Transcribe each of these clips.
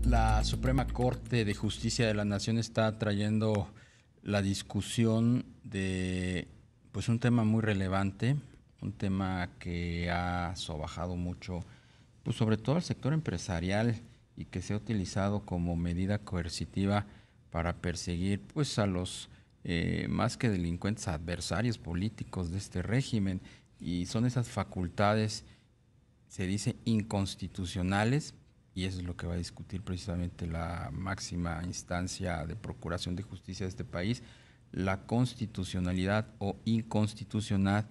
La Suprema Corte de Justicia de la Nación está trayendo la discusión de pues un tema muy relevante, un tema que ha sobajado mucho, pues sobre todo al sector empresarial y que se ha utilizado como medida coercitiva para perseguir pues a los más que delincuentes adversarios políticos de este régimen, y son esas facultades, se dice, inconstitucionales, y eso es lo que va a discutir precisamente la máxima instancia de procuración de justicia de este país, la constitucionalidad o inconstitucionalidad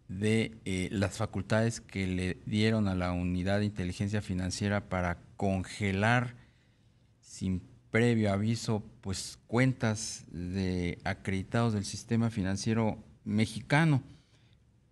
de las facultades que le dieron a la Unidad de Inteligencia Financiera para congelar sin previo aviso pues cuentas de acreditados del sistema financiero mexicano.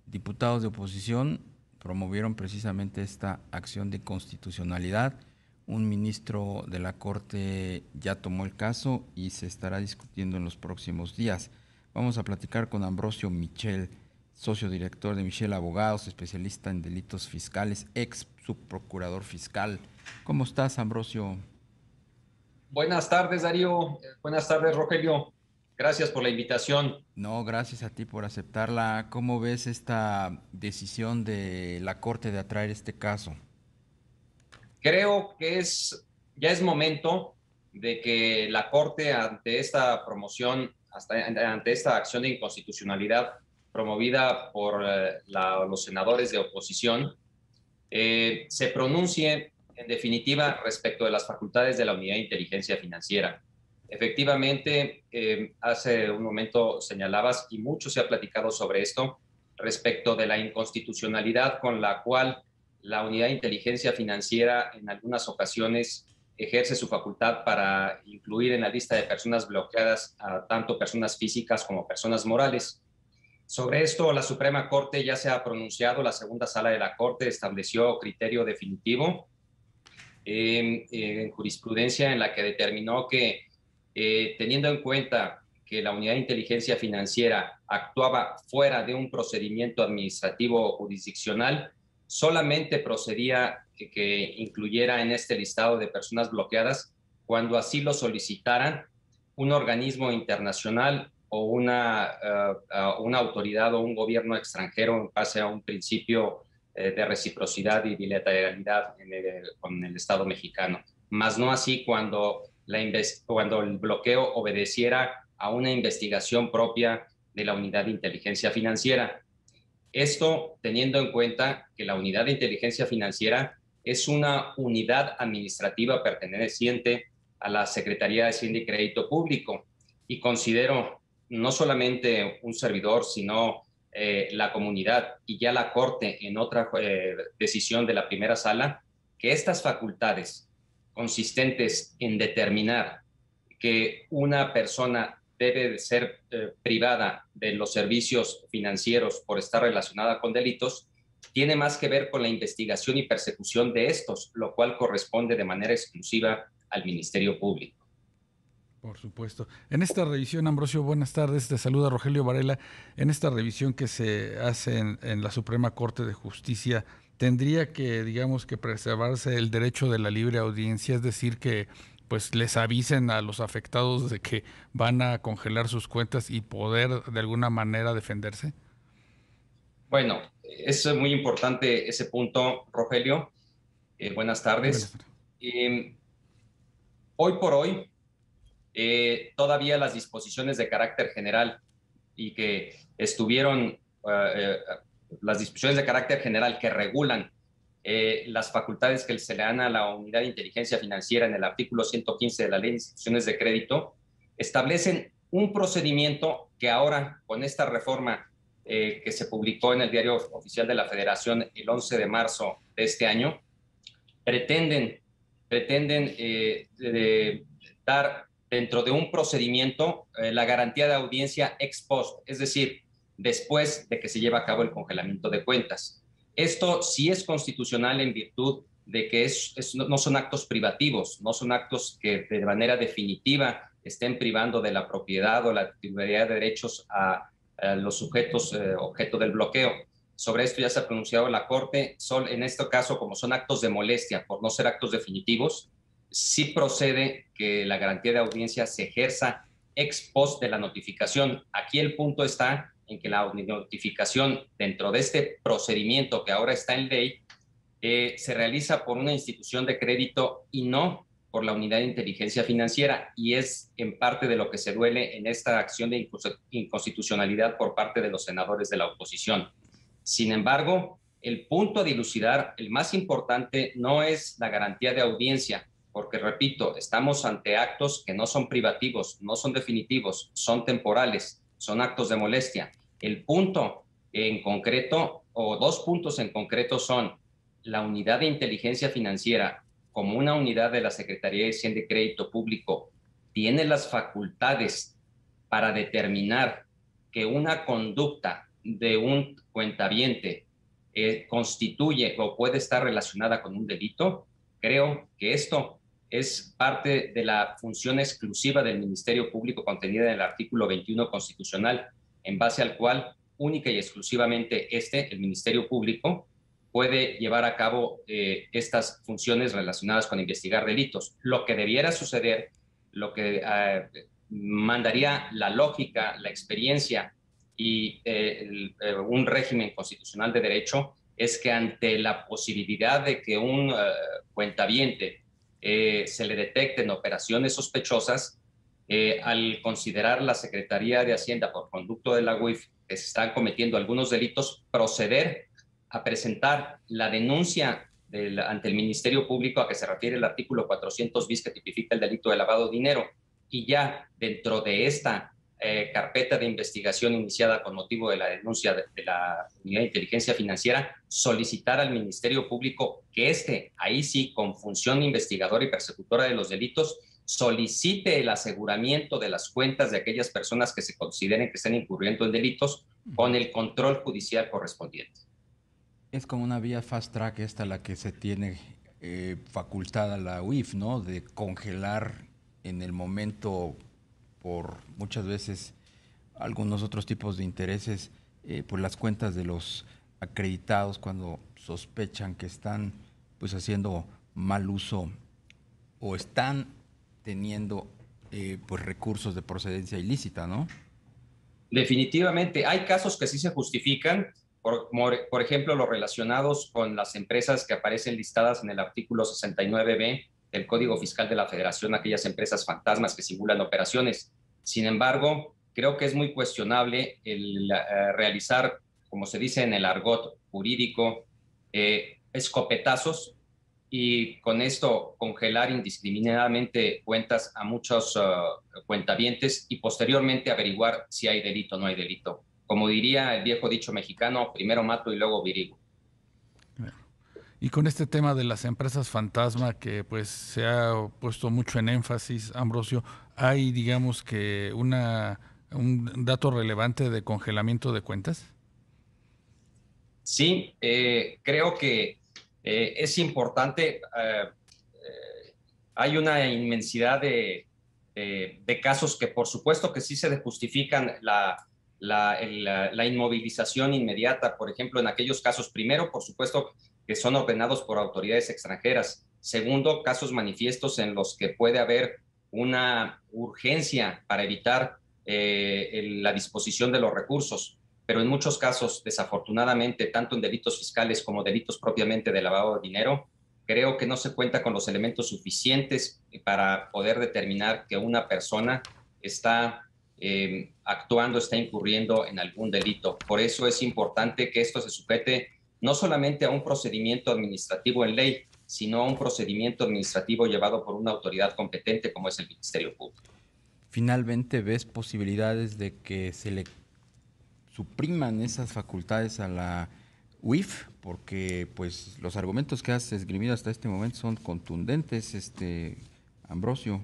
Diputados de oposición promovieron precisamente esta acción de constitucionalidad. Un ministro de la Corte ya tomó el caso y se estará discutiendo en los próximos días. Vamos a platicar con Ambrosio Michel, socio director de Michel Abogados, especialista en delitos fiscales, ex subprocurador fiscal. ¿Cómo estás, Ambrosio? Buenas tardes, Darío. Buenas tardes, Rogelio. Gracias por la invitación. No, gracias a ti por aceptarla. ¿Cómo ves esta decisión de la Corte de atraer este caso? Creo que ya es momento de que la Corte, ante esta promoción, ante esta acción de inconstitucionalidad promovida por los senadores de oposición, se pronuncie en definitiva respecto de las facultades de la Unidad de Inteligencia Financiera. Efectivamente, hace un momento señalabas, y mucho se ha platicado sobre esto, respecto de la inconstitucionalidad con la cual la Unidad de Inteligencia Financiera en algunas ocasiones ejerce su facultad para incluir en la lista de personas bloqueadas a tanto personas físicas como personas morales. Sobre esto, la Suprema Corte ya se ha pronunciado. La segunda sala de la Corte estableció criterio definitivo en jurisprudencia, en la que determinó que, teniendo en cuenta que la Unidad de Inteligencia Financiera actuaba fuera de un procedimiento administrativo o jurisdiccional, solamente procedía que incluyera en este listado de personas bloqueadas cuando así lo solicitaran un organismo internacional o una autoridad o un gobierno extranjero en base a un principio de reciprocidad y bilateralidad con el Estado mexicano, más no así cuando el bloqueo obedeciera a una investigación propia de la Unidad de Inteligencia Financiera. Esto teniendo en cuenta que la Unidad de Inteligencia Financiera es una unidad administrativa perteneciente a la Secretaría de Hacienda y Crédito Público, y considero no solamente un servidor, sino la comunidad y ya la Corte en otra decisión de la primera sala, que estas facultades consistentes en determinar que una persona debe de ser privada de los servicios financieros por estar relacionada con delitos, tiene más que ver con la investigación y persecución de estos, lo cual corresponde de manera exclusiva al Ministerio Público. Por supuesto. En esta revisión, Ambrosio, buenas tardes, te saluda Rogelio Varela. En esta revisión que se hace en la Suprema Corte de Justicia, ¿tendría que, digamos, que preservarse el derecho de la libre audiencia? Es decir, que pues les avisen a los afectados de que van a congelar sus cuentas y poder de alguna manera defenderse. Bueno, es muy importante ese punto, Rogelio. Buenas Buenas tardes. tardes. Hoy por hoy, todavía las disposiciones de carácter general y que estuvieron, las disposiciones de carácter general que regulan las facultades que se le dan a la Unidad de Inteligencia Financiera en el artículo 115 de la Ley de Instituciones de Crédito, establecen un procedimiento que ahora, con esta reforma que se publicó en el Diario Oficial de la Federación el 11 de marzo de este año, pretenden dar dentro de un procedimiento la garantía de audiencia ex post, es decir, después de que se lleva a cabo el congelamiento de cuentas. Esto sí es constitucional en virtud de que no son actos privativos, no son actos que de manera definitiva estén privando de la propiedad o la titularidad de derechos a los sujetos objeto del bloqueo. sobre esto ya se ha pronunciado la Corte. En este caso, como son actos de molestia por no ser actos definitivos, sí procede que la garantía de audiencia se ejerza ex post de la notificación. Aquí el punto está en que la notificación dentro de este procedimiento que ahora está en ley se realiza por una institución de crédito y no por la unidad de inteligencia financiera, y es en parte de lo que se duele en esta acción de inconstitucionalidad por parte de los senadores de la oposición. Sin embargo, el punto a dilucidar, el más importante, no es la garantía de audiencia, porque, repito, estamos ante actos que no son privativos, no son definitivos, son temporales, son actos de molestia. El punto en concreto, o dos puntos en concreto, son la unidad de inteligencia financiera como una unidad de la Secretaría de Hacienda y Crédito Público tiene las facultades para determinar que una conducta de un cuentaviente constituye o puede estar relacionada con un delito. Creo que esto es parte de la función exclusiva del Ministerio Público contenida en el artículo 21 constitucional, en base al cual única y exclusivamente el Ministerio Público, puede llevar a cabo estas funciones relacionadas con investigar delitos. Lo que debiera suceder, lo que mandaría la lógica, la experiencia y un régimen constitucional de derecho, es que ante la posibilidad de que un cuentaviente se le detecten operaciones sospechosas, al considerar la Secretaría de Hacienda por conducto de la UIF que se están cometiendo algunos delitos, proceder a presentar la denuncia ante el Ministerio Público a que se refiere el artículo 400 bis que tipifica el delito de lavado de dinero, y ya dentro de esta carpeta de investigación iniciada con motivo de la denuncia de la Unidad de Inteligencia Financiera, solicitar al Ministerio Público que ahí sí, con función investigadora y persecutora de los delitos, solicite el aseguramiento de las cuentas de aquellas personas que se consideren que estén incurriendo en delitos con el control judicial correspondiente. Es como una vía fast track esta la que se tiene facultada la UIF, ¿no? De congelar en el momento, por muchas veces algunos otros tipos de intereses, por las cuentas de los acreditados cuando sospechan que están pues haciendo mal uso o están teniendo pues recursos de procedencia ilícita, ¿no? Definitivamente, hay casos que sí se justifican, por ejemplo, los relacionados con las empresas que aparecen listadas en el artículo 69b del Código Fiscal de la Federación, aquellas empresas fantasmas que simulan operaciones. Sin embargo, creo que es muy cuestionable el realizar, como se dice en el argot jurídico, escopetazos, y con esto congelar indiscriminadamente cuentas a muchos cuentavientes y posteriormente averiguar si hay delito o no hay delito. Como diría el viejo dicho mexicano, primero mato y luego virigo. Y con este tema de las empresas fantasma que pues se ha puesto mucho en énfasis, Ambrosio, ¿hay digamos que un dato relevante de congelamiento de cuentas? Sí, creo que es importante. Hay una inmensidad de casos que por supuesto que sí se justifican la inmovilización inmediata, por ejemplo, en aquellos casos, primero, por supuesto, que son ordenados por autoridades extranjeras. Segundo, casos manifiestos en los que puede haber una urgencia para evitar la disposición de los recursos. Pero en muchos casos, desafortunadamente, tanto en delitos fiscales como delitos propiamente de lavado de dinero, creo que no se cuenta con los elementos suficientes para poder determinar que una persona está actuando, está incurriendo en algún delito. Por eso es importante que esto se sujete no solamente a un procedimiento administrativo en ley, sino a un procedimiento administrativo llevado por una autoridad competente como es el Ministerio Público. Finalmente, ¿ves posibilidades de que se le supriman esas facultades a la UIF? Porque pues los argumentos que has esgrimido hasta este momento son contundentes, Ambrosio.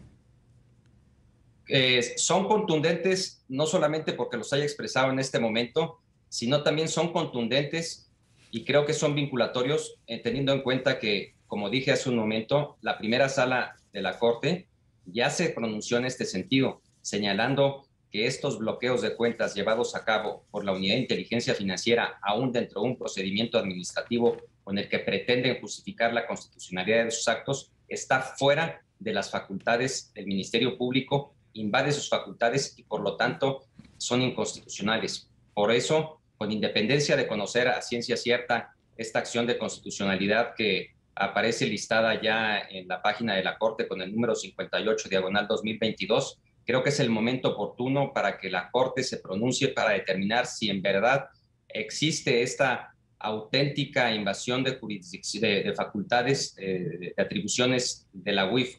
Son contundentes no solamente porque los haya expresado en este momento, sino también son contundentes y creo que son vinculatorios, teniendo en cuenta que, como dije hace un momento, la primera sala de la Corte ya se pronunció en este sentido, señalando que estos bloqueos de cuentas llevados a cabo por la Unidad de Inteligencia Financiera, aún dentro de un procedimiento administrativo con el que pretenden justificar la constitucionalidad de sus actos, está fuera de las facultades del Ministerio Público, invade sus facultades y por lo tanto son inconstitucionales. Por eso, con independencia de conocer a ciencia cierta esta acción de constitucionalidad que aparece listada ya en la página de la Corte con el número 58/2022, creo que es el momento oportuno para que la Corte se pronuncie para determinar si en verdad existe esta auténtica invasión de facultades, de atribuciones de la UIF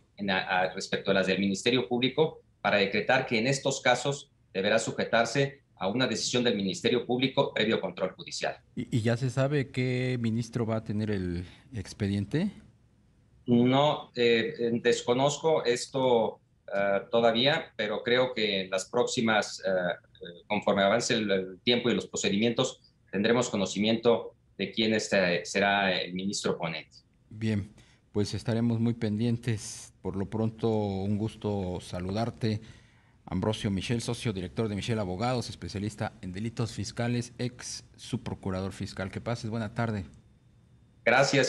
respecto a las del Ministerio Público, para decretar que en estos casos deberá sujetarse a una decisión del Ministerio Público previo control judicial. ¿Y ya se sabe qué ministro va a tener el expediente? No, desconozco esto todavía, pero creo que en las próximas, conforme avance el tiempo y los procedimientos, tendremos conocimiento de quién será el ministro ponente. Bien, pues estaremos muy pendientes. Por lo pronto, un gusto saludarte. Ambrosio Michel, socio director de Michel Abogados, especialista en delitos fiscales, ex subprocurador fiscal. Que pases buena tarde. Gracias.